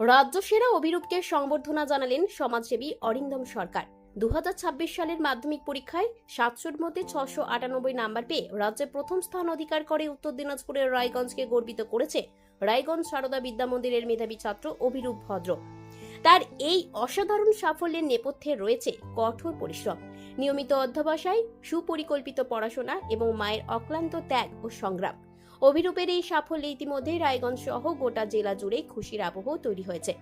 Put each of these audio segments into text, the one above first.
রাজ্য সেরা অভিরূপকে সংবর্ধনা জানালেন সমাজসেবী অরিন্দম সরকার। 2026 সালের মাধ্যমিক পরীক্ষায় 700-র মধ্যে 698 নাম্বার পেয়ে রাজ্যে প্রথম স্থান অধিকার করে উত্তর দিনাজপুরের রায়গঞ্জকে গর্বিত করেছে রায়গঞ্জ সারদা বিদ্যা মন্দিরের মেধাবী ছাত্র অভিরূপ ভদ্র। তার এই অসাধারণ সাফল্যের নেপথ্যে রয়েছে কঠোর পরিশ্রম, নিয়মিত অধ্যবসায়, সুপরিকল্পিত পড়াশোনা এবং মায়ের অক্লান্ত ত্যাগ ও সংগ্রাম। অভিরূপের এই সাফল্যে ইতিমধ্যে রায়গঞ্জ সহ গোটা জেলা জুড়ে খুশির আবহ তৈরি হয়েছে।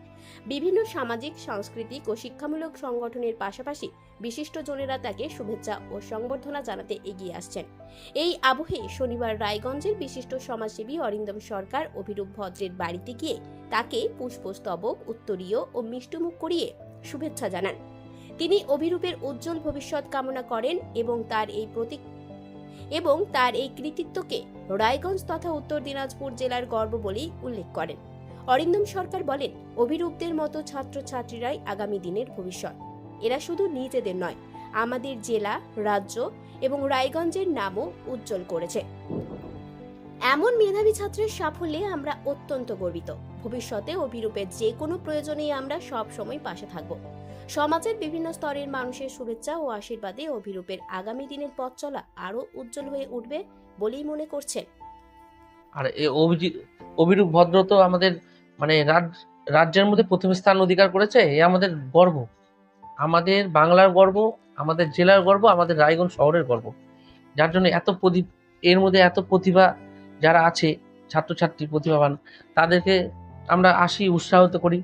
বিভিন্ন সামাজিক, সাংস্কৃতিক ও শিক্ষামূলক সংগঠনের পাশাপাশি বিশিষ্টজনেরা তাকে শুভেচ্ছা ও সংবর্ধনা জানাতে এগিয়ে আসছেন। এই আবহে শনিবার রায়গঞ্জের বিশিষ্ট সমাজসেবী অরিন্দম সরকার অভিরূপ ভদ্রের বাড়িতে গিয়ে তাকে পুষ্পস্তবক, উত্তরীয় ও মিষ্টিমুখ করিয়ে শুভেচ্ছা জানান। তিনি অভিরূপের উজ্জ্বল ভবিষ্যৎ কামনা করেন এবং তার এই কৃতিত্বকে রায়গঞ্জ তথা উত্তর দিনাজপুর জেলার গর্ব বলেই উল্লেখ করেন। অরিন্দম সরকার বলেন, অভিরূপদের মতো ছাত্রছাত্রীরাই আগামী দিনের ভবিষ্যৎ। এরা শুধু নিজেদের নয়, আমাদের জেলা, রাজ্য এবং রায়গঞ্জের নামও উজ্জ্বল করেছে। এমন মেধাবী ছাত্রের সাফল্যে আমরা অত্যন্ত গর্বিত। ভবিষ্যতে অভিরূপের যে কোনো প্রয়োজনেই আমরা সব সময় পাশে থাকব। সমাজের বিভিন্ন স্তরের মানুষের শুভেচ্ছা ও আশীর্বাদে অভিরূপের আগামী দিনের পথ চলা আরো উজ্জ্বল হয়ে উঠবে বলেই মনে করছেন। আর এই অভিরূপ ভদ্র তো আমাদের রাজ্যের মধ্যে প্রথম স্থান অধিকার করেছে। এ আমাদের গর্ব, আমাদের বাংলার গর্ব, আমাদের জেলার গর্ব, আমাদের রায়গঞ্জ শহরের গর্ব। যার জন্য এর মধ্যে এত প্রতিভা যারা আছে, ছাত্রছাত্রী প্রতিভাবান, তাদেরকে আমরা উৎসাহিত করি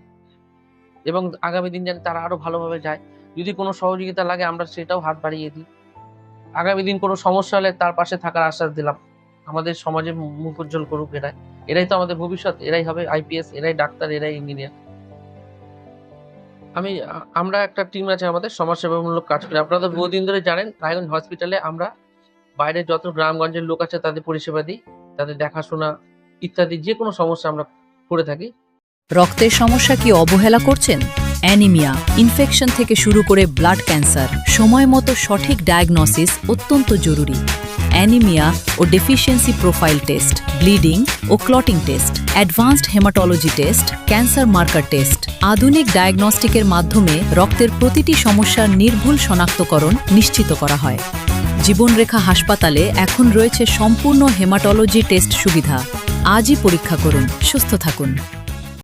এবং আগামী দিন যেন তারা আরো ভালোভাবে যায়। যদি কোনো সহযোগিতা লাগে আমরা সেটাও হাত বাড়িয়ে দিই। আগামী দিন কোনো সমস্যা হলে তার পাশে থাকার আশ্বাস দিলাম। আমাদের সমাজে মুখ উজ্জ্বল করুক এরাই তো আমাদের ভবিষ্যৎ। এরাই হবে আইপিএস, এরাই ডাক্তার, এরাই ইঞ্জিনিয়ার। আমরা একটা টিম আছে আমাদের সমাজসেবামূলক কাজ করে। আপনারা বহুদিন ধরে জানেন, রায়গঞ্জ হসপিটালে আমরা বাইরে যত গ্রামগঞ্জের লোক আছে তাদের পরিষেবা দিই, তাদের দেখাশোনা ইত্যাদি যে কোনো সমস্যা আমরা করে থাকি। রক্তের সমস্যা কি অবহেলা করছেন? অ্যানিমিয়া, ইনফেকশন থেকে শুরু করে ব্লাড ক্যান্সার, সময় মতো সঠিক ডায়াগনোসিস অত্যন্ত জরুরি। অ্যানিমিয়া ও ডেফিসিয়েন্সি প্রোফাইল টেস্ট, ব্লিডিং ও clotting test, advanced haematology test, cancer marker test, আধুনিক ডায়াগনস্টিকের মাধ্যমে রক্তের প্রতিটি সমস্যার নির্ভুল শনাক্তকরণ নিশ্চিত করা হয়। জীবনরেখা হাসপাতালে এখন রয়েছে সম্পূর্ণ হেমাটোলজি টেস্ট সুবিধা। আজই পরীক্ষা করুন, সুস্থ থাকুন।